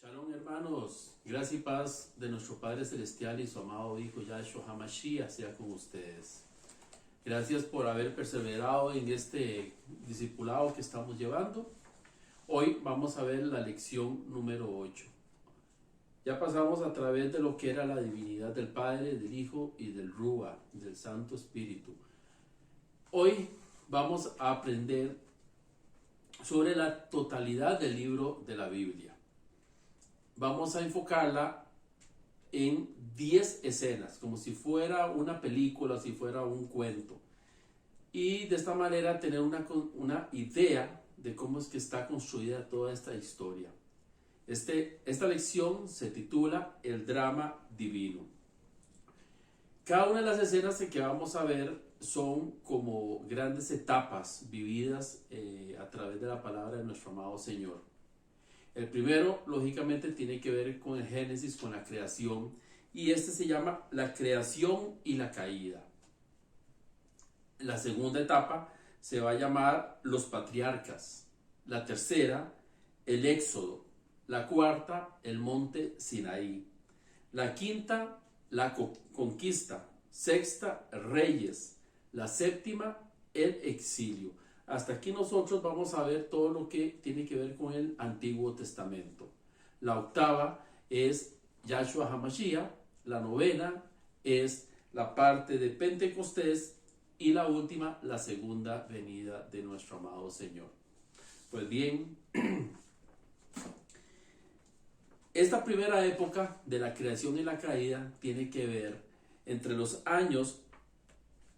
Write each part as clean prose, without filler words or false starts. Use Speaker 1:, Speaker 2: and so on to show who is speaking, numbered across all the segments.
Speaker 1: Shalom, hermanos, gracia y paz de nuestro Padre Celestial y su amado Hijo Yahshua HaMashiach sea con ustedes. Gracias por haber perseverado en este discipulado que estamos llevando. Hoy vamos a ver la lección número 8. Ya pasamos a través de lo que era la divinidad del Padre, del Hijo y del Ruach, del Santo Espíritu. Hoy vamos a aprender sobre la totalidad del libro de la Biblia. Vamos a enfocarla en 10 escenas, como si fuera una película, si fuera un cuento. Y de esta manera tener una idea de cómo es que está construida toda esta historia. Esta lección se titula El drama divino. Cada una de las escenas que vamos a ver son como grandes etapas vividas a través de la palabra de nuestro amado Señor. El primero, lógicamente, tiene que ver con el Génesis, con la creación, y este se llama la creación y la caída. La segunda etapa se va a llamar los patriarcas. La tercera, el éxodo. La cuarta, el monte Sinaí. La quinta, la conquista. Sexta, reyes. La séptima, el exilio. Hasta aquí nosotros vamos a ver todo lo que tiene que ver con el Antiguo Testamento. La octava es Yahshua HaMashiach. La novena es la parte de Pentecostés. Y la última, la segunda venida de nuestro amado Señor. Pues bien, esta primera época de la creación y la caída tiene que ver entre los años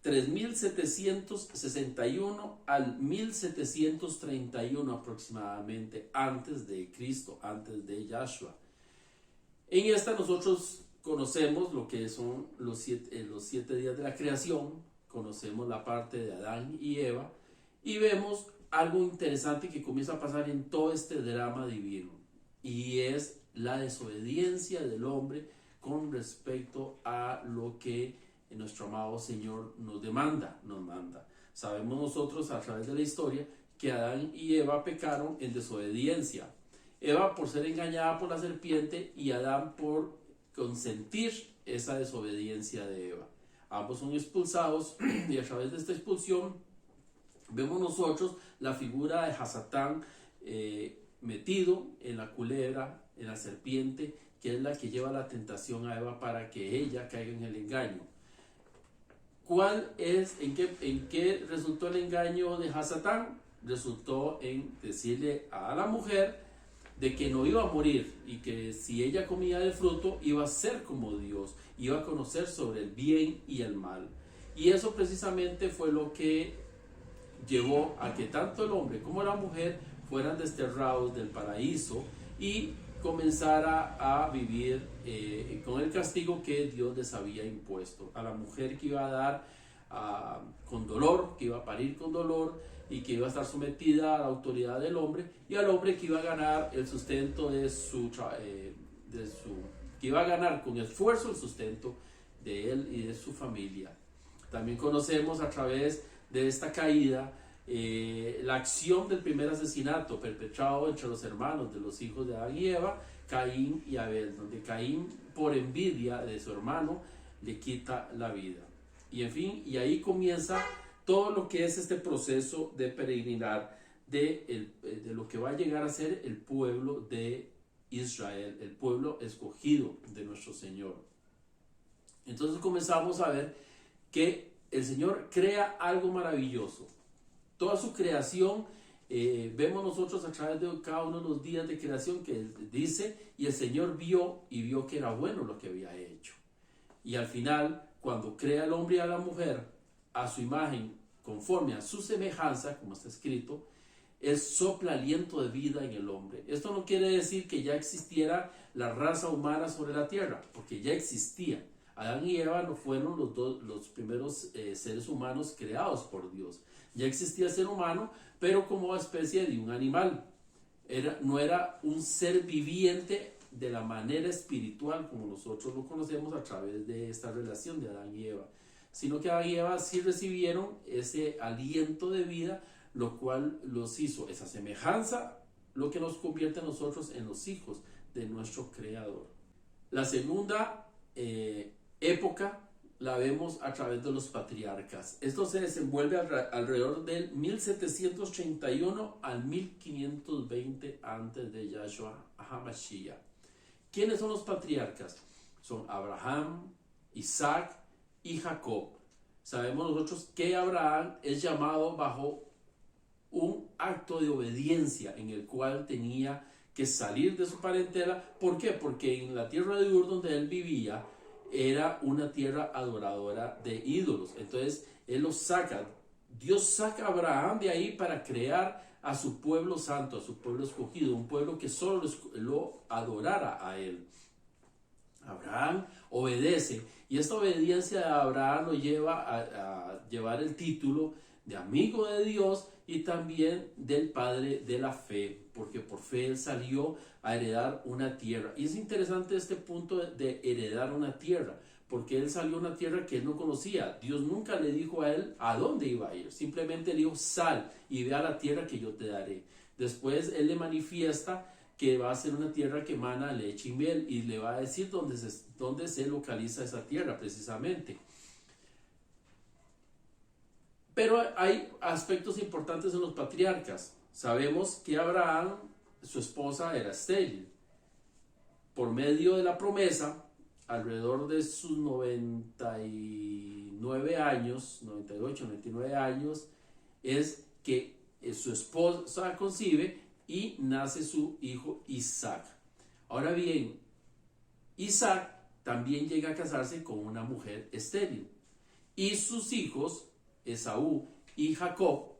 Speaker 1: 3761 al 1731 aproximadamente antes de Cristo, antes de Yahshua. En esta nosotros conocemos lo que son los siete días de la creación, conocemos la parte de Adán y Eva y vemos algo interesante que comienza a pasar en todo este drama divino y es la desobediencia del hombre con respecto a lo que nuestro amado Señor nos manda. Sabemos nosotros a través de la historia que Adán y Eva pecaron en desobediencia. Eva por ser engañada por la serpiente y Adán por consentir esa desobediencia de Eva. Ambos son expulsados y a través de esta expulsión vemos nosotros la figura de Hasatán metido en la culebra, en la serpiente, que es la que lleva la tentación a Eva para que ella caiga en el engaño. ¿En qué resultó el engaño de Hasatán? Resultó en decirle a la mujer de que no iba a morir y que si ella comía del fruto iba a ser como Dios, iba a conocer sobre el bien y el mal. Y eso precisamente fue lo que llevó a que tanto el hombre como la mujer fueran desterrados del paraíso y comenzara a vivir con el castigo que Dios les había impuesto. A la mujer que iba a dar con dolor, que iba a parir con dolor y que iba a estar sometida a la autoridad del hombre, y al hombre que iba a ganar el sustento que iba a ganar con esfuerzo el sustento de él y de su familia. También conocemos a través de esta caída la acción del primer asesinato perpetrado entre los hermanos de los hijos de Adán y Eva, Caín y Abel, donde Caín por envidia de su hermano le quita la vida. Y en fin, y ahí comienza todo lo que es este proceso de peregrinar de lo que va a llegar a ser el pueblo de Israel, el pueblo escogido de nuestro Señor. Entonces comenzamos a ver que el Señor crea algo maravilloso. Toda su creación, vemos nosotros a través de cada uno de los días de creación que dice, y el Señor vio que era bueno lo que había hecho. Y al final, cuando crea al hombre y a la mujer a su imagen, conforme a su semejanza, como está escrito, Él sopla aliento de vida en el hombre. Esto no quiere decir que ya existiera la raza humana sobre la tierra, porque ya existía. Adán y Eva no fueron los primeros seres humanos creados por Dios. Ya existía el ser humano, pero como especie de un animal. No era un ser viviente de la manera espiritual como nosotros lo conocemos a través de esta relación de Adán y Eva, sino que Adán y Eva sí recibieron ese aliento de vida, lo cual los hizo esa semejanza, lo que nos convierte a nosotros en los hijos de nuestro Creador. La segunda época la vemos a través de los patriarcas. Esto se desenvuelve alrededor del 1731 al 1520 antes de Yahshua HaMashiach. ¿Quiénes son los patriarcas? Son Abraham, Isaac y Jacob. Sabemos nosotros que Abraham es llamado bajo un acto de obediencia en el cual tenía que salir de su parentela. ¿Por qué? Porque en la tierra de Ur donde él vivía era una tierra adoradora de ídolos. Entonces él los saca. Dios saca a Abraham de ahí para crear a su pueblo santo, a su pueblo escogido, un pueblo que solo lo adorara a él. Abraham obedece, y esta obediencia de Abraham lo lleva a llevar el título de amigo de Dios y también del padre de la fe, porque por fe él salió a heredar una tierra. Y es interesante este punto de heredar una tierra, porque él salió a una tierra que él no conocía. Dios nunca le dijo a él a dónde iba a ir, simplemente le dijo: sal y ve a la tierra que yo te daré. Después él le manifiesta que va a ser una tierra que emana leche y miel, y le va a decir dónde se localiza esa tierra precisamente. Pero hay aspectos importantes en los patriarcas. Sabemos que Abraham, su esposa, era estéril. Por medio de la promesa, alrededor de sus 99 años, 98, 99 años, es que su esposa concibe y nace su hijo Isaac. Ahora bien, Isaac también llega a casarse con una mujer estéril. Y sus hijos, Esaú y Jacob,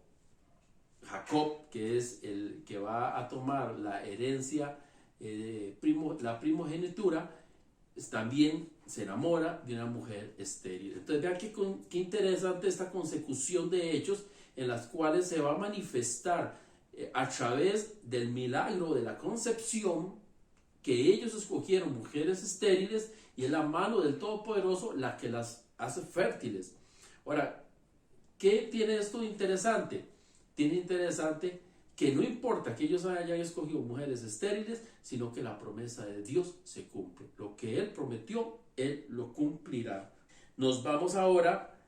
Speaker 1: que es el que va a tomar la herencia, la primogenitura, también se enamora de una mujer estéril. Entonces vean qué interesante esta consecución de hechos en las cuales se va a manifestar a través del milagro de la concepción, que ellos escogieron mujeres estériles, y es la mano del Todopoderoso la que las hace fértiles. Ahora, ¿qué tiene esto interesante? Tiene interesante que no importa que ellos hayan escogido mujeres estériles, sino que la promesa de Dios se cumple. Lo que Él prometió, Él lo cumplirá. Nos vamos ahora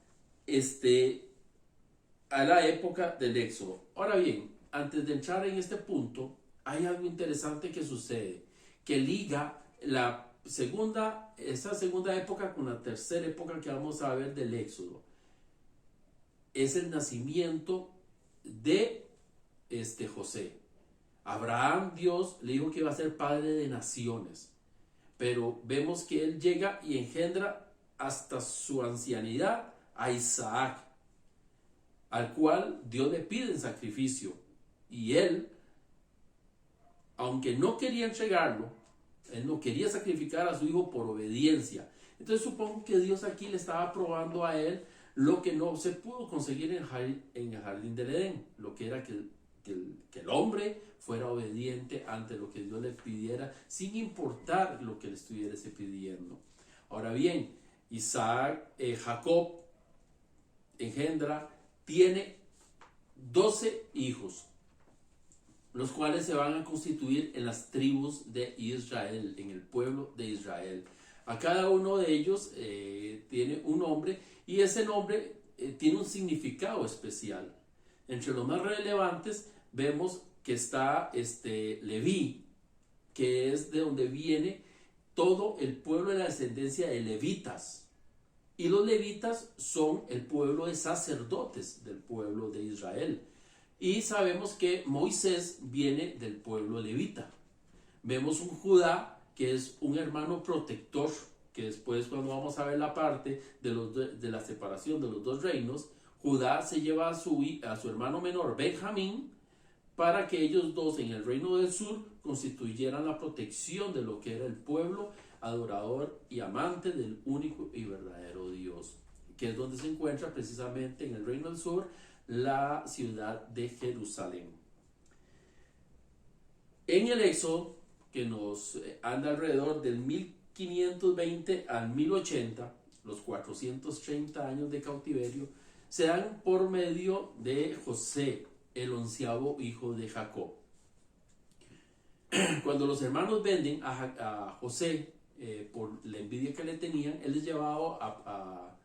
Speaker 1: a la época del Éxodo. Ahora bien, antes de entrar en este punto, hay algo interesante que sucede, que liga esta segunda época con la tercera época que vamos a ver del Éxodo. Es el nacimiento de José. Abraham, Dios le dijo que iba a ser padre de naciones, pero vemos que él llega y engendra hasta su ancianidad a Isaac, al cual Dios le pide en sacrificio, y él, aunque no quería entregarlo, él no quería sacrificar a su hijo por obediencia. Entonces supongo que Dios aquí le estaba probando a él lo que no se pudo conseguir en el jardín del Edén, lo que era que el hombre fuera obediente ante lo que Dios le pidiera, sin importar lo que le estuviese pidiendo. Ahora bien, Jacob engendra, tiene 12 hijos, los cuales se van a constituir en las tribus de Israel, en el pueblo de Israel. A cada uno de ellos tiene un nombre, y ese nombre tiene un significado especial. Entre los más relevantes vemos que está Leví, que es de donde viene todo el pueblo de la descendencia de levitas. Y los levitas son el pueblo de sacerdotes del pueblo de Israel. Y sabemos que Moisés viene del pueblo levita. Vemos un Judá, que es un hermano protector, que después, cuando vamos a ver la parte de la separación de los dos reinos, Judá se lleva a su hermano menor Benjamín, para que ellos dos en el reino del sur constituyeran la protección de lo que era el pueblo adorador y amante del único y verdadero Dios, que es donde se encuentra precisamente en el reino del sur la ciudad de Jerusalén. En el Éxodo, que nos anda alrededor del 1520 al 1080, los 430 años de cautiverio, se dan por medio de José, el 11º hijo de Jacob. Cuando los hermanos venden a José por la envidia que le tenían, él es llevado a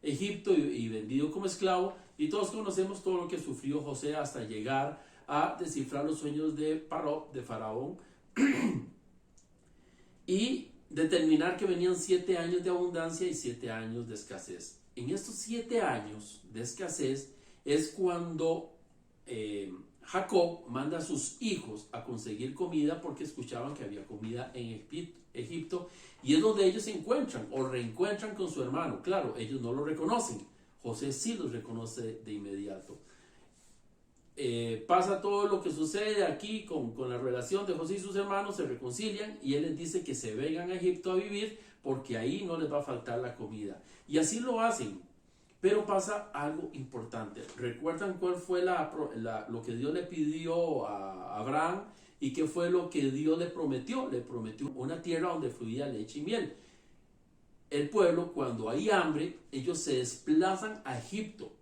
Speaker 1: Egipto y vendido como esclavo, y todos conocemos todo lo que sufrió José hasta llegar a descifrar los sueños de Faraón y determinar que venían 7 años de abundancia y 7 años de escasez. En estos 7 años de escasez es cuando Jacob manda a sus hijos a conseguir comida porque escuchaban que había comida en Egipto, y es donde ellos se encuentran o reencuentran con su hermano. Claro, ellos no lo reconocen, José sí los reconoce de inmediato. Pasa todo lo que sucede aquí con la relación de José y sus hermanos, se reconcilian y él les dice que se vengan a Egipto a vivir porque ahí no les va a faltar la comida. Y así lo hacen. Pero pasa algo importante. ¿Recuerdan cuál fue lo que Dios le pidió a Abraham? ¿Y qué fue lo que Dios le prometió? Le prometió una tierra donde fluía leche y miel. El pueblo, cuando hay hambre, ellos se desplazan a Egipto,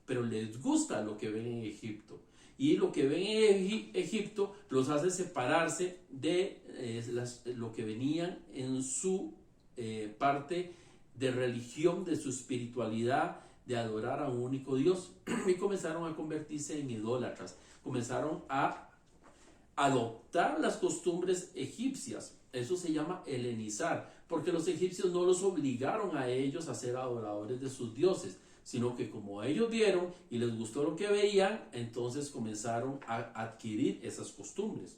Speaker 1: pero les gusta lo que ven en Egipto. Y lo que ven en Egipto los hace separarse de lo que venían en su parte de religión, de su espiritualidad, de adorar a un único Dios, y comenzaron a convertirse en idólatras, comenzaron a adoptar las costumbres egipcias. Eso se llama helenizar, porque los egipcios no los obligaron a ellos a ser adoradores de sus dioses, sino que como ellos vieron y les gustó lo que veían, entonces comenzaron a adquirir esas costumbres.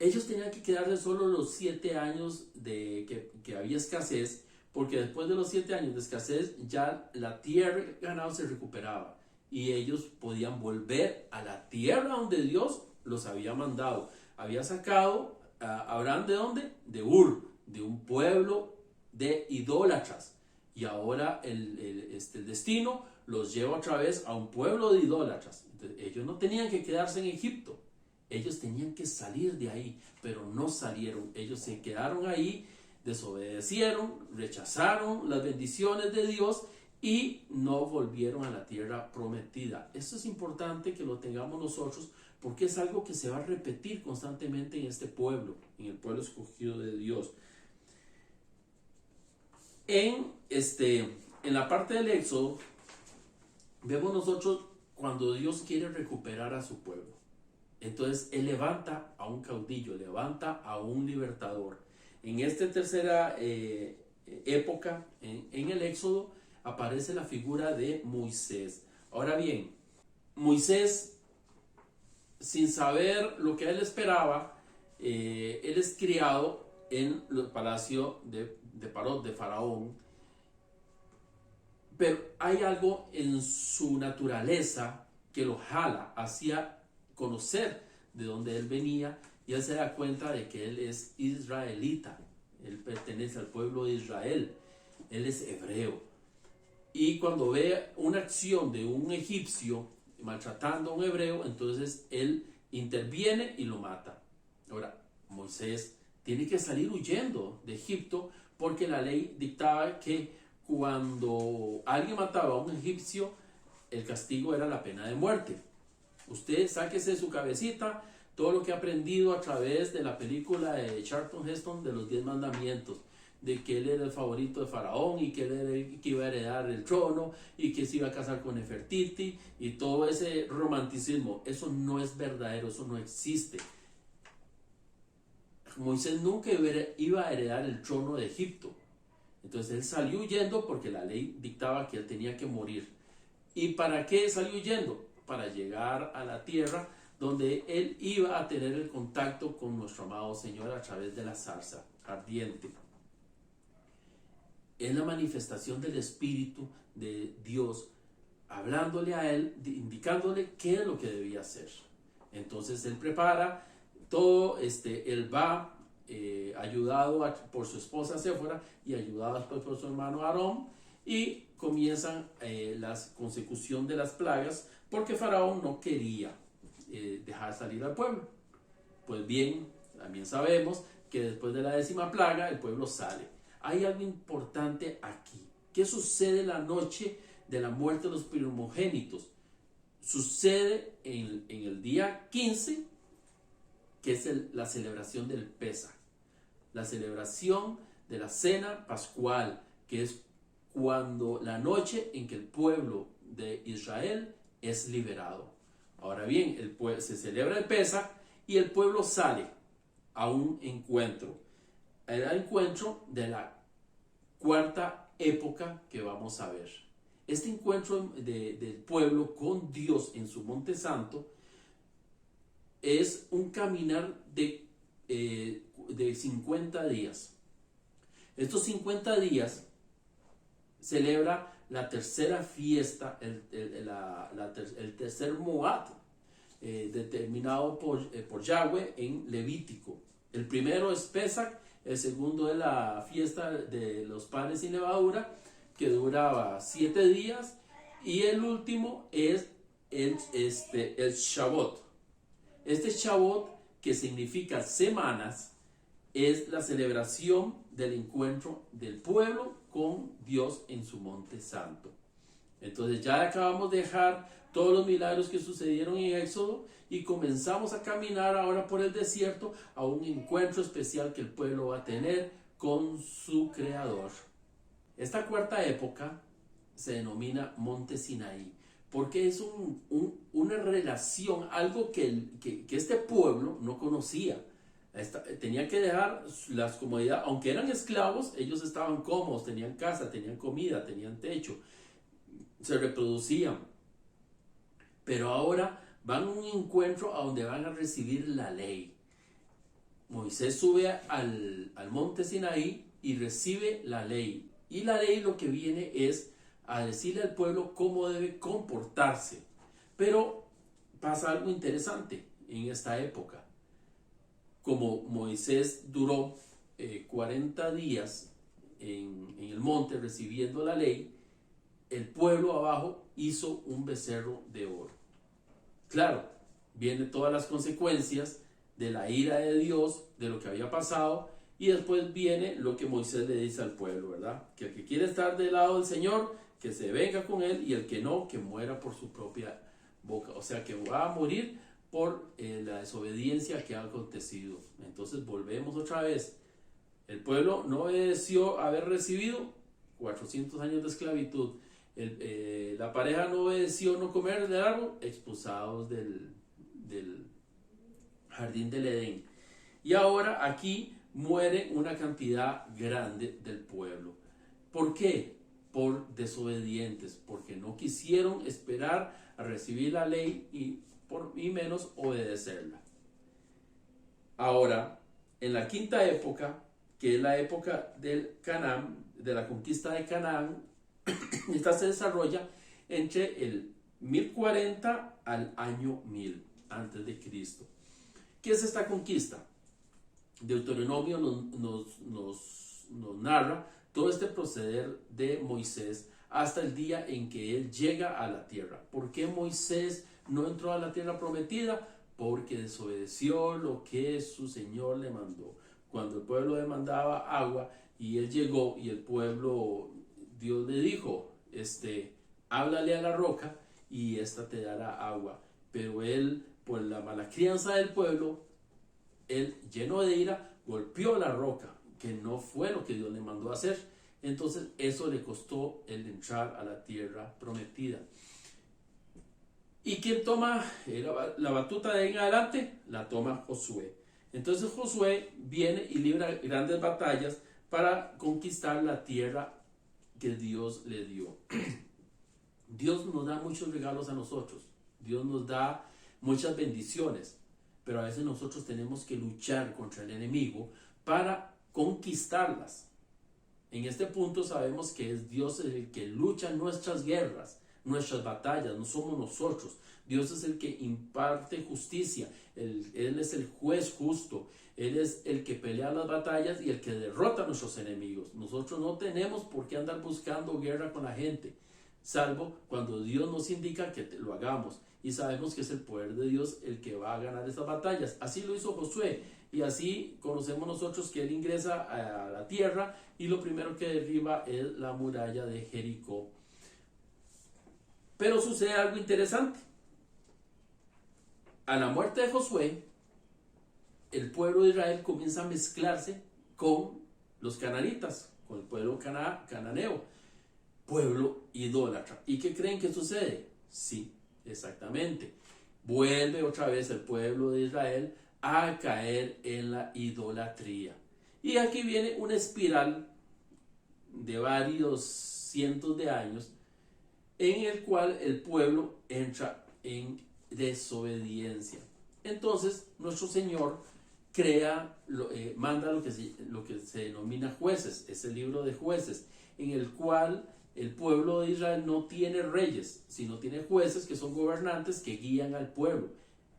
Speaker 1: Ellos tenían que quedarse solo los 7 años que había escasez, porque después de los 7 años de escasez ya la tierra y el ganado se recuperaba y ellos podían volver a la tierra donde Dios los había mandado. Había sacado a Abraham, ¿de dónde? De Ur, de un pueblo de idólatras, y ahora el destino los lleva otra vez a un pueblo de idólatras. Entonces, ellos no tenían que quedarse en Egipto, ellos tenían que salir de ahí, pero no salieron. Ellos se quedaron ahí, desobedecieron, rechazaron las bendiciones de Dios y no volvieron a la tierra prometida. Esto es importante que lo tengamos nosotros, porque es algo que se va a repetir constantemente en este pueblo, en el pueblo escogido de Dios. En la parte del Éxodo vemos nosotros cuando Dios quiere recuperar a su pueblo. Entonces él levanta a un caudillo, levanta a un libertador. En esta tercera época, en el Éxodo, aparece la figura de Moisés. Ahora bien, Moisés, sin saber lo que él esperaba, él es criado en el palacio de Faraón, pero hay algo en su naturaleza que lo jala hacia conocer de dónde él venía, y él se da cuenta de que él es israelita, él pertenece al pueblo de Israel, él es hebreo. Y cuando ve una acción de un egipcio maltratando a un hebreo, entonces él interviene y lo mata. Ahora, Moisés tiene que salir huyendo de Egipto, porque la ley dictaba que cuando alguien mataba a un egipcio, el castigo era la pena de muerte. Usted sáquese de su cabecita todo lo que ha aprendido a través de la película de Charlton Heston de los 10 mandamientos, de que él era el favorito de Faraón y que él era el que iba a heredar el trono y que se iba a casar con Nefertiti y todo ese romanticismo. Eso no es verdadero, eso no existe. Moisés nunca iba a heredar el trono de Egipto. Entonces él salió huyendo porque la ley dictaba que él tenía que morir. ¿Y para qué salió huyendo? Para llegar a la tierra donde él iba a tener el contacto con nuestro amado Señor a través de la zarza ardiente. Es la manifestación del Espíritu de Dios hablándole a él, indicándole qué es lo que debía hacer. Entonces él prepara todo, él va ayudado por su esposa Séfora y ayudado después por su hermano Aarón, y comienzan la consecución de las plagas, porque Faraón no quería dejar salir al pueblo. Pues bien, también sabemos que después de la 10ª plaga el pueblo sale. Hay algo importante aquí. ¿Qué sucede la noche de la muerte de los primogénitos? Sucede en el día 15 que es la celebración del Pesaj, la celebración de la cena pascual, que es cuando la noche en que el pueblo de Israel es liberado. Ahora bien, se celebra el Pesaj y el pueblo sale a un encuentro, el encuentro de la cuarta época que vamos a ver. Este encuentro del pueblo con Dios en su Monte Santo es un caminar de 50 días. Estos 50 días celebra la tercera fiesta, el tercer Moab, determinado por Yahweh en Levítico. El primero es Pesach, el segundo es la fiesta de los panes sin levadura, que duraba 7 días, y el último es el Shavuot. Este Shavuot, que significa semanas, es la celebración del encuentro del pueblo con Dios en su Monte Santo. Entonces ya acabamos de dejar todos los milagros que sucedieron en Éxodo y comenzamos a caminar ahora por el desierto a un encuentro especial que el pueblo va a tener con su Creador. Esta cuarta época se denomina Monte Sinaí, porque es una relación, algo que este pueblo no conocía. Tenían que dejar las comodidades, aunque eran esclavos, ellos estaban cómodos, tenían casa, tenían comida, tenían techo, se reproducían. Pero ahora van a un encuentro a donde van a recibir la ley. Moisés sube al monte Sinaí y recibe la ley. Y la ley lo que viene es a decirle al pueblo cómo debe comportarse. Pero pasa algo interesante en esta época. Como Moisés duró 40 días en el monte recibiendo la ley, el pueblo abajo hizo un becerro de oro. Claro, vienen todas las consecuencias de la ira de Dios, de lo que había pasado, y después viene lo que Moisés le dice al pueblo, ¿verdad? Que el que quiere estar del lado del Señor, que se venga con él, y el que no, que muera por su propia boca. O sea, que va a morir por la desobediencia que ha acontecido. Entonces volvemos otra vez. El pueblo no obedeció haber recibido 400 años de esclavitud. La pareja no obedeció no comer del árbol, expulsados del jardín del Edén. Y ahora aquí muere una cantidad grande del pueblo. ¿Por qué? Por desobedientes, porque no quisieron esperar a recibir la ley y menos obedecerla. Ahora, en la quinta época, que es la época del Canaán, de la conquista de Canaán, esta se desarrolla entre el 1040 al año 1000 antes de Cristo. ¿Qué es esta conquista? Deuteronomio nos narra todo este proceder de Moisés hasta el día en que él llega a la tierra. ¿Por qué Moisés no entró a la tierra prometida? Porque desobedeció lo que su Señor le mandó. Cuando el pueblo demandaba agua y él llegó y el pueblo, Dios le dijo, háblale a la roca y ésta te dará agua. Pero él, por la mala crianza del pueblo, él, lleno de ira, golpeó la roca, que no fue lo que Dios le mandó a hacer. Entonces eso le costó el entrar a la tierra prometida. ¿Y quién toma la batuta de ahí en adelante? La toma Josué. Entonces Josué viene y libra grandes batallas para conquistar la tierra que Dios le dio. Dios nos da muchos regalos a nosotros. Dios nos da muchas bendiciones. Pero a veces nosotros tenemos que luchar contra el enemigo para conquistarlas. En este punto sabemos que es Dios el que lucha nuestras guerras, nuestras batallas, no somos nosotros. Dios es el que imparte justicia, Él es el juez justo, Él es el que pelea las batallas y el que derrota a nuestros enemigos. Nosotros no tenemos por qué andar buscando guerra con la gente, salvo cuando Dios nos indica que lo hagamos. Y sabemos que es el poder de Dios el que va a ganar esas batallas. Así lo hizo Josué. Y así conocemos nosotros que él ingresa a la tierra y lo primero que derriba es la muralla de Jericó. Pero sucede algo interesante. A la muerte de Josué, el pueblo de Israel comienza a mezclarse con los cananitas, con el pueblo cananeo, pueblo idólatra. ¿Y qué creen que sucede? Sí, exactamente. Vuelve otra vez el pueblo de Israel a caer en la idolatría. Y aquí viene una espiral de varios cientos de años en el cual el pueblo entra en desobediencia. Entonces nuestro Señor manda lo que se denomina jueces, es el libro de jueces, en el cual el pueblo de Israel no tiene reyes, sino tiene jueces que son gobernantes que guían al pueblo.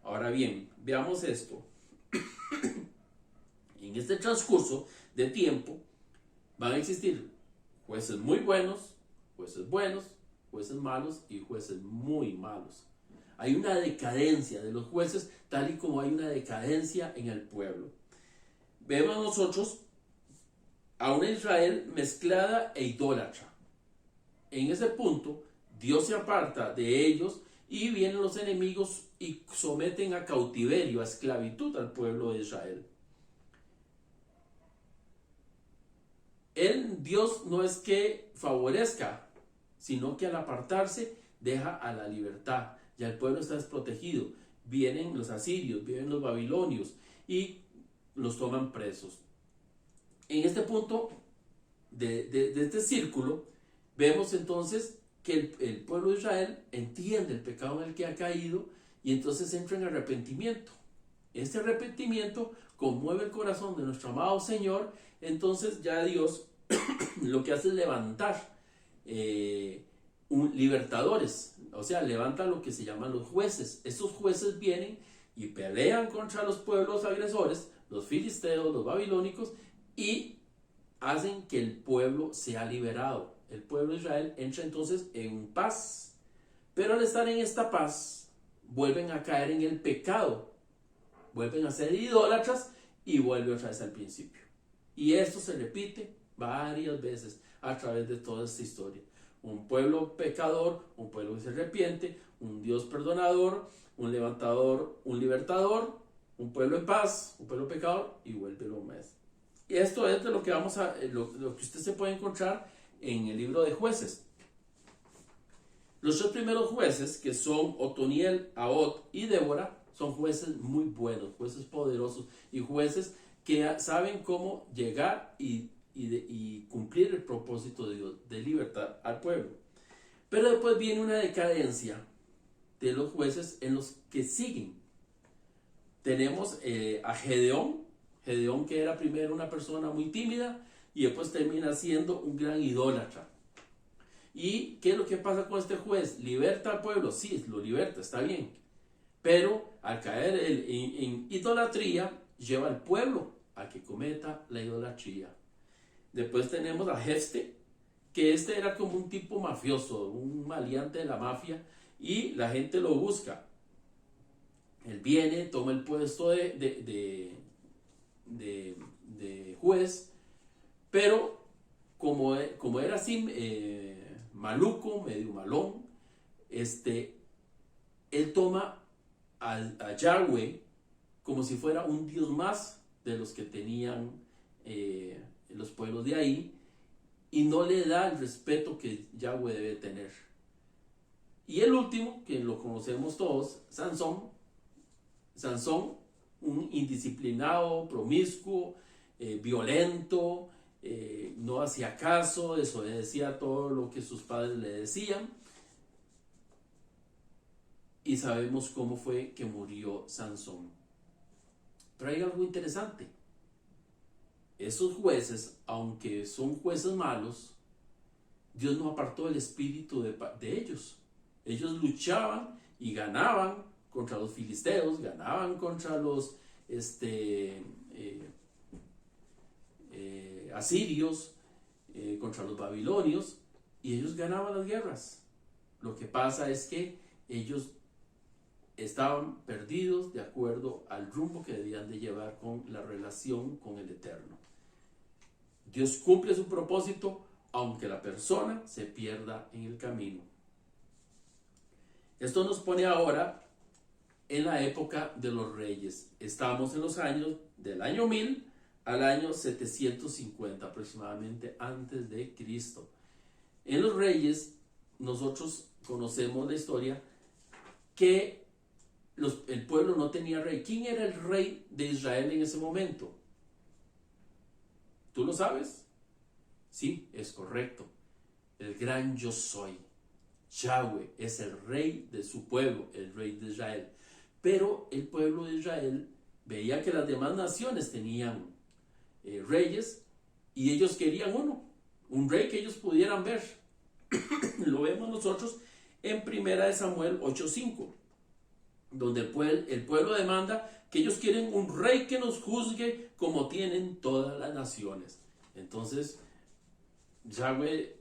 Speaker 1: Ahora bien, veamos esto. En este transcurso de tiempo van a existir jueces muy buenos, jueces malos y jueces muy malos. Hay una decadencia de los jueces, tal y como hay una decadencia en el pueblo. Vemos nosotros a una Israel mezclada e idólatra. En ese punto, Dios se aparta de ellos y vienen los enemigos y someten a cautiverio, a esclavitud al pueblo de Israel. Dios no es que favorezca, sino que al apartarse deja a la libertad. Ya el pueblo está desprotegido. Vienen los asirios, vienen los babilonios y los toman presos. En este punto de este círculo, vemos entonces que el pueblo de Israel entiende el pecado en el que ha caído y entonces entra en arrepentimiento. Este arrepentimiento conmueve el corazón de nuestro amado Señor. Entonces ya Dios lo que hace es levantar libertadores, o sea, levanta lo que se llaman los jueces. Estos jueces vienen y pelean contra los pueblos agresores, los filisteos, los babilónicos, y hacen que el pueblo sea liberado. El pueblo de Israel entra entonces en paz, pero al estar en esta paz vuelven a caer en el pecado, vuelven a ser idólatras y vuelve otra vez al principio. Y esto se repite varias veces a través de toda esta historia. Un pueblo pecador, un pueblo que se arrepiente, un Dios perdonador, un levantador, un libertador, un pueblo en paz, un pueblo pecador y vuelve lo mismo. Y esto es de lo que lo que usted se puede encontrar en el libro de Jueces. Los tres primeros jueces, que son Otoniel, Ahot y Débora, son jueces muy buenos, jueces poderosos y jueces que saben cómo llegar y cumplir el propósito de Dios de libertad al pueblo. Pero después viene una decadencia de los jueces en los que siguen. Tenemos a Gedeón que era primero una persona muy tímida y después termina siendo un gran idólatra. ¿Y qué es lo que pasa con este juez? ¿Liberta al pueblo? Sí, lo liberta, está bien. Pero al caer en idolatría, lleva al pueblo a que cometa la idolatría. Después tenemos a Jefte, que era como un tipo mafioso, un maleante de la mafia, y la gente lo busca. Él viene, toma el puesto de juez, pero como era así maluco, medio malón, él toma a Yahweh como si fuera un dios más de los que tenían los pueblos de ahí, y no le da el respeto que Yahweh debe tener. Y el último, que lo conocemos todos, Sansón, un indisciplinado, promiscuo, violento, no hacía caso, desobedecía todo lo que sus padres le decían. Y sabemos cómo fue que murió Sansón. Pero hay algo interesante. Esos jueces, aunque son jueces malos, Dios no apartó el espíritu de ellos. Ellos luchaban y ganaban contra los filisteos, ganaban contra los asirios, contra los babilonios, y ellos ganaban las guerras. Lo que pasa es que ellos estaban perdidos de acuerdo al rumbo que debían de llevar con la relación con el Eterno. Dios cumple su propósito aunque la persona se pierda en el camino. Esto nos pone ahora en la época de los reyes. Estamos en los años del año 1000 al año 750 aproximadamente antes de Cristo. En los reyes nosotros conocemos la historia que el pueblo no tenía rey. ¿Quién era el rey de Israel en ese momento? ¿Tú lo sabes? Sí, es correcto. El gran yo soy. Yahweh es el rey de su pueblo, el rey de Israel. Pero el pueblo de Israel veía que las demás naciones tenían reyes y ellos querían uno, un rey que ellos pudieran ver. Lo vemos nosotros en 1 Samuel 8:5, donde el pueblo demanda que ellos quieren un rey que nos juzgue como tienen todas las naciones. Entonces Yahweh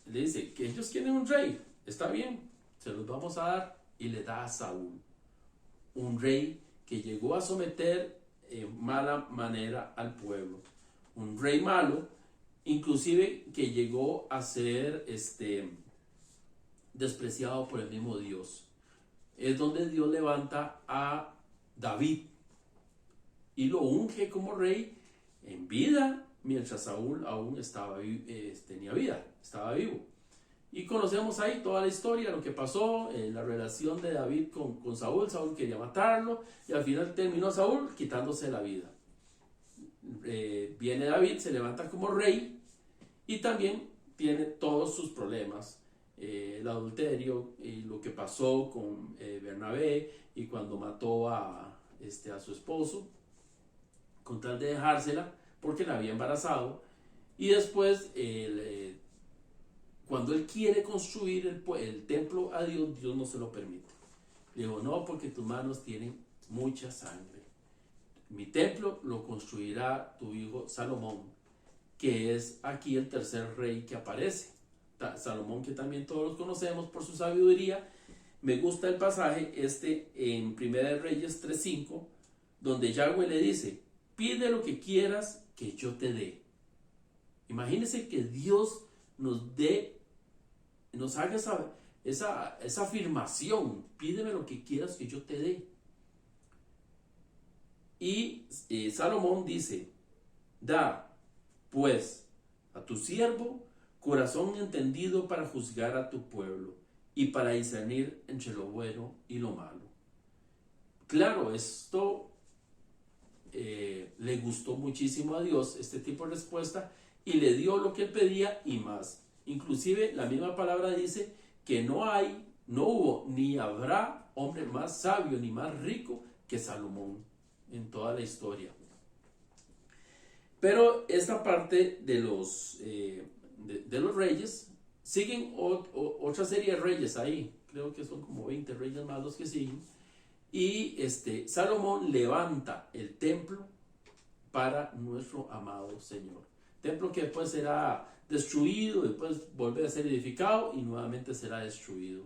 Speaker 1: le dice que ellos quieren un rey. Está bien, se los vamos a dar, y le da a Saúl, un rey que llegó a someter en mala manera al pueblo, un rey malo, inclusive que llegó a ser despreciado por el mismo Dios. Es donde Dios levanta a David y lo unge como rey en vida, mientras Saúl aún tenía vida, estaba vivo. Y conocemos ahí toda la historia, lo que pasó, la relación de David con Saúl. Saúl quería matarlo y al final terminó Saúl quitándose la vida. Viene David, se levanta como rey y también tiene todos sus problemas. El adulterio y lo que pasó con Bernabé, y cuando mató a su esposo con tal de dejársela porque la había embarazado. Y después cuando él quiere construir el templo a Dios, Dios no se lo permite. Le dijo, no, porque tus manos tienen mucha sangre. Mi templo lo construirá tu hijo Salomón, que es aquí el tercer rey que aparece. Salomón, que también todos conocemos por su sabiduría. Me gusta el pasaje en 1 Reyes 3:5, donde Yahweh le dice, pide lo que quieras que yo te dé. Imagínense que Dios nos haga esa afirmación, pídeme lo que quieras que yo te dé. Y Salomón dice, da pues a tu siervo corazón entendido para juzgar a tu pueblo y para discernir entre lo bueno y lo malo. Claro, esto le gustó muchísimo a Dios, este tipo de respuesta, y le dio lo que él pedía y más. Inclusive la misma palabra dice que no hubo ni habrá hombre más sabio ni más rico que Salomón en toda la historia. Pero esta parte de los reyes, siguen otra serie de reyes ahí, creo que son como 20 reyes más los que siguen, y Salomón levanta el templo para nuestro amado Señor. Templo que después será destruido, después volver a ser edificado y nuevamente será destruido.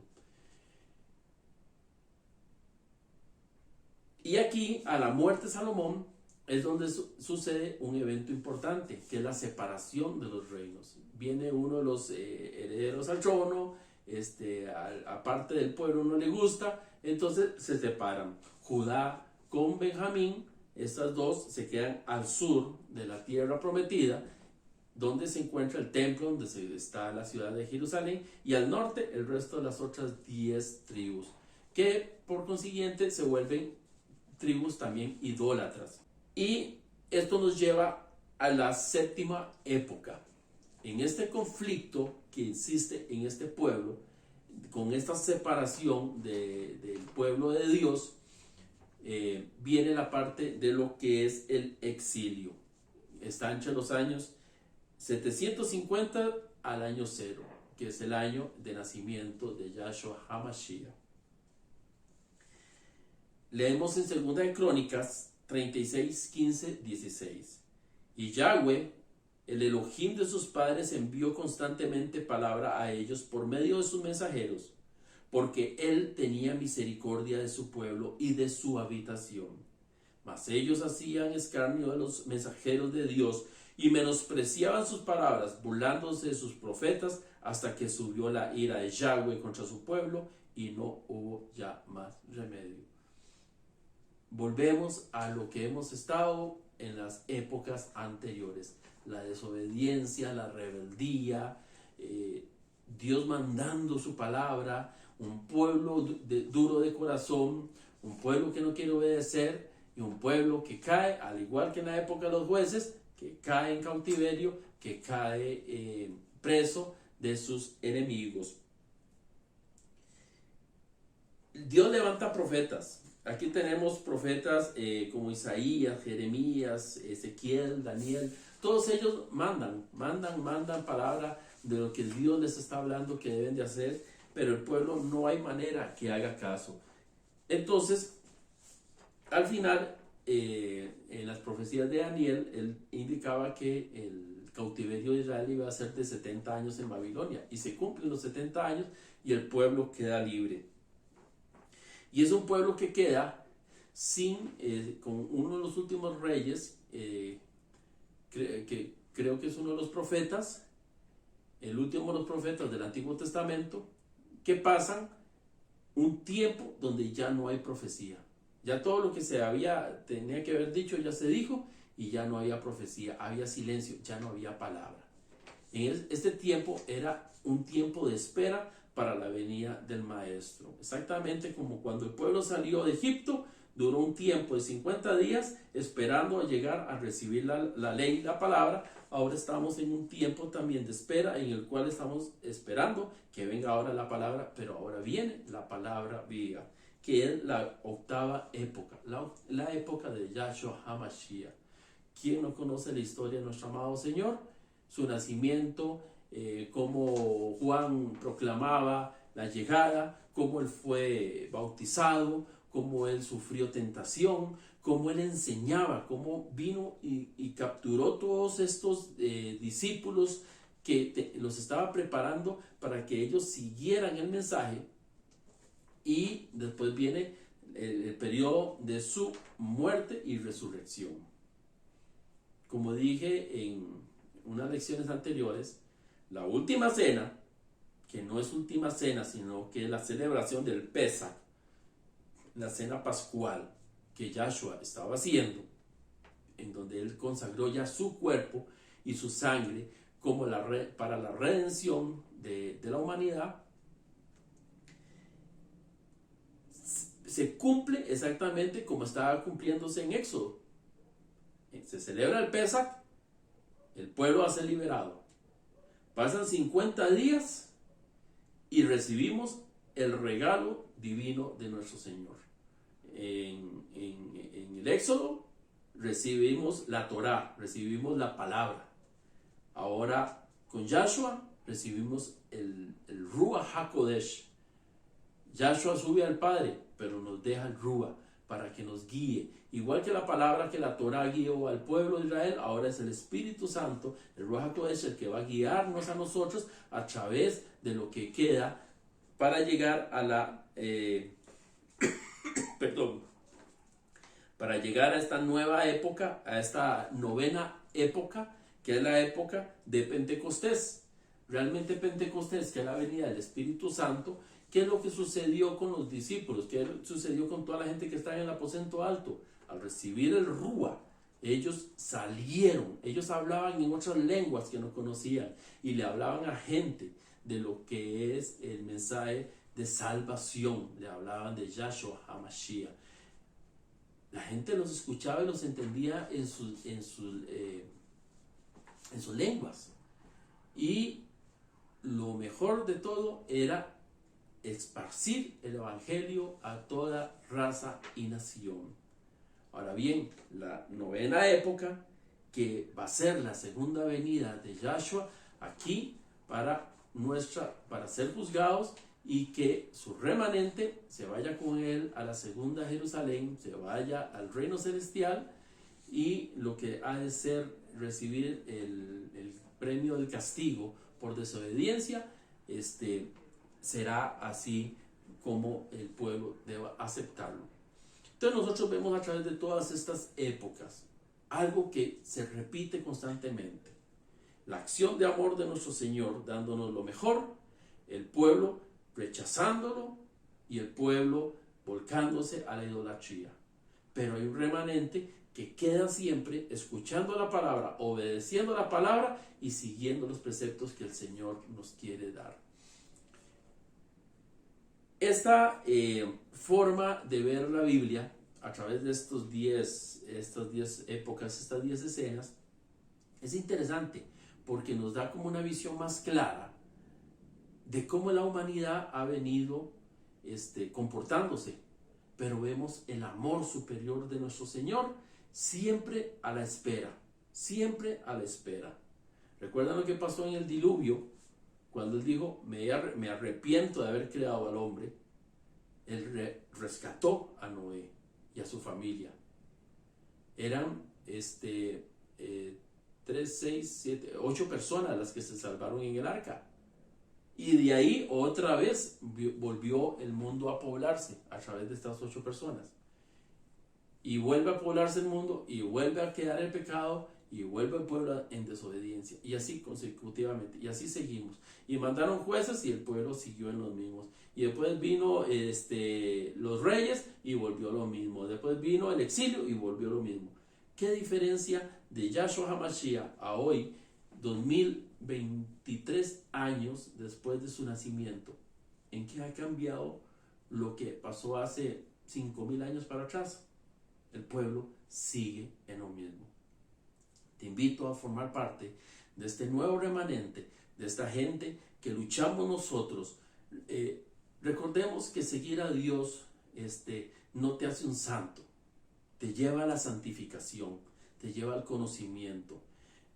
Speaker 1: Y aquí, a la muerte de Salomón, es donde sucede un evento importante, que es la separación de los reinos. Viene uno de los herederos al trono, aparte del pueblo no le gusta, entonces se separan. Judá con Benjamín, estas dos se quedan al sur de la tierra prometida, donde se encuentra el templo, donde está la ciudad de Jerusalén, y al norte el resto de las otras 10 tribus, que por consiguiente se vuelven tribus también idólatras. Y esto nos lleva a la séptima época. En este conflicto que existe en este pueblo, con esta separación del pueblo de Dios, viene la parte de lo que es el exilio. Está entre los años 750 al año 0, que es el año de nacimiento de Yahshua HaMashiach. Leemos en 2 de Crónicas 36, 15, 16. Y Yahweh, el Elohim de sus padres, envió constantemente palabra a ellos por medio de sus mensajeros, porque él tenía misericordia de su pueblo y de su habitación. Mas ellos hacían escarnio de los mensajeros de Dios y menospreciaban sus palabras, burlándose de sus profetas, hasta que subió la ira de Yahweh contra su pueblo y no hubo ya más remedio. volvemos a lo que hemos estado en las épocas anteriores. La desobediencia, la rebeldía, Dios mandando su palabra, un pueblo duro de corazón, un pueblo que no quiere obedecer y un pueblo que cae, al igual que en la época de los jueces, que cae en cautiverio, que cae preso de sus enemigos. Dios levanta profetas. Aquí tenemos profetas como Isaías, Jeremías, Ezequiel, Daniel. Todos ellos mandan palabra de lo que Dios les está hablando que deben de hacer, pero el pueblo no hay manera que haga caso. Entonces, al final, en las profecías de Daniel, él indicaba que el cautiverio de Israel iba a ser de 70 años en Babilonia, y se cumplen los 70 años y el pueblo queda libre. Y es un pueblo que queda con uno de los últimos reyes, que creo que es uno de los profetas, el último de los profetas del Antiguo Testamento, que pasan un tiempo donde ya no hay profecía. Ya todo lo que tenía que haber dicho ya se dijo y ya no había profecía, había silencio, ya no había palabra. Este tiempo era un tiempo de espera para la venida del Maestro. Exactamente como cuando el pueblo salió de Egipto, duró un tiempo de 50 días esperando a llegar a recibir la ley, la palabra. Ahora estamos en un tiempo también de espera en el cual estamos esperando que venga ahora la palabra, pero ahora viene la palabra viva, que es la octava época, la época de Yahshua HaMashiach. ¿Quién no conoce la historia de nuestro amado Señor? Su nacimiento, cómo Juan proclamaba la llegada, cómo él fue bautizado, cómo él sufrió tentación, cómo él enseñaba, cómo vino y capturó todos estos discípulos que los estaba preparando para que ellos siguieran el mensaje. Y después viene el periodo de su muerte y resurrección. Como dije en unas lecciones anteriores, la última cena, que no es última cena, sino que es la celebración del Pesach, la cena pascual que Yahshua estaba haciendo, en donde él consagró ya su cuerpo y su sangre como para la redención de la humanidad, se cumple exactamente como estaba cumpliéndose en Éxodo. Se celebra el Pesach, el pueblo va a ser liberado. Pasan 50 días y recibimos el regalo divino de nuestro Señor. En el Éxodo recibimos la Torá, recibimos la palabra. Ahora con Yahshua recibimos el Ruach HaKodesh. Yahshua sube al Padre, pero nos deja el Ruach para que nos guíe. Igual que la palabra que la Torá guió al pueblo de Israel, ahora es el Espíritu Santo, el Ruach HaKodesh, el que va a guiarnos a nosotros a través de lo que queda para llegar a la para llegar a esta nueva época, a esta novena época, que es la época de Pentecostés. Realmente Pentecostés, que es la venida del Espíritu Santo. ¿Qué es lo que sucedió con los discípulos? ¿Qué sucedió con toda la gente que está en el aposento alto? Al recibir el Ruach, ellos salieron, ellos hablaban en otras lenguas que no conocían y le hablaban a gente de lo que es el mensaje de salvación. Le hablaban de Yahshua HaMashiach. La gente los escuchaba y los entendía en sus lenguas. Y lo mejor de todo era esparcir el evangelio a toda raza y nación. Ahora bien, la novena época, que va a ser la segunda venida de Yahshua aquí para ser juzgados, y que su remanente se vaya con él a la segunda Jerusalén, se vaya al reino celestial, y lo que ha de ser recibir el premio del castigo por desobediencia, será así como el pueblo deba aceptarlo. Entonces nosotros vemos a través de todas estas épocas algo que se repite constantemente: la acción de amor de nuestro Señor dándonos lo mejor, el pueblo rechazándolo y el pueblo volcándose a la idolatría. pero hay un remanente que queda siempre escuchando la palabra, obedeciendo la palabra y siguiendo los preceptos que el Señor nos quiere dar. Esta forma de ver la Biblia a través de estas 10 épocas, estas 10 escenas, es interesante porque nos da como una visión más clara de cómo la humanidad ha venido comportándose, pero vemos el amor superior de nuestro Señor siempre a la espera, siempre a la espera. ¿Recuerdan lo que pasó en el diluvio? Cuando Él dijo, me arrepiento de haber creado al hombre, Él rescató a Noé y a su familia. Eran 3, 6, 7, 8 personas las que se salvaron en el arca. Y de ahí otra vez volvió el mundo a poblarse a través de estas 8 personas. Y vuelve a poblarse el mundo y vuelve a quedar el pecado y vuelve el pueblo en desobediencia. Y así consecutivamente. Y así seguimos. Y mandaron jueces y el pueblo siguió en los mismos. Y después vino los reyes y volvió lo mismo. Después vino el exilio y volvió lo mismo. ¿Qué diferencia de Yahshua HaMashiach a hoy, 2023 años después de su nacimiento? ¿En qué ha cambiado lo que pasó hace 5,000 años para atrás? El pueblo sigue en lo mismo. Te invito a formar parte de este nuevo remanente, de esta gente que luchamos nosotros. Recordemos que seguir a Dios no te hace un santo, te lleva a la santificación, te lleva al conocimiento.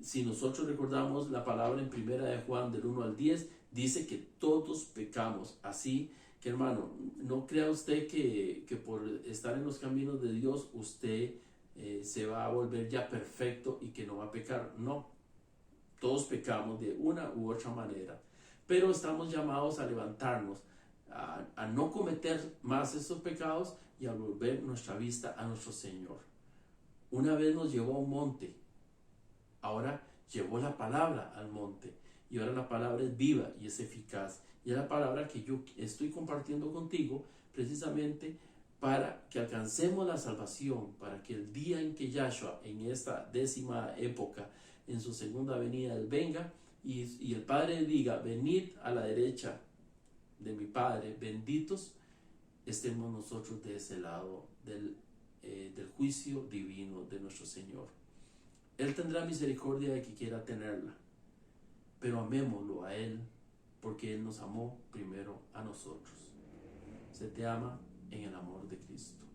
Speaker 1: Si nosotros recordamos la palabra en 1 de Juan del 1 al 10, dice que todos pecamos. Así que, hermano, no crea usted que por estar en los caminos de Dios usted se va a volver ya perfecto y que no va a pecar. No, todos pecamos de una u otra manera, pero estamos llamados a levantarnos, a no cometer más estos pecados y a volver nuestra vista a nuestro Señor. Una vez nos llevó a un monte, ahora llevó la palabra al monte, y ahora la palabra es viva y es eficaz, y es la palabra que yo estoy compartiendo contigo precisamente para que alcancemos la salvación, para que el día en que Yahshua, en esta 10ª época, en su segunda venida, Él venga y el Padre diga, venid a la derecha de mi Padre, benditos, estemos nosotros de ese lado del juicio divino de nuestro Señor. Él tendrá misericordia de que quiera tenerla, pero amémoslo a Él, porque Él nos amó primero a nosotros. Se te ama en el amor de Cristo.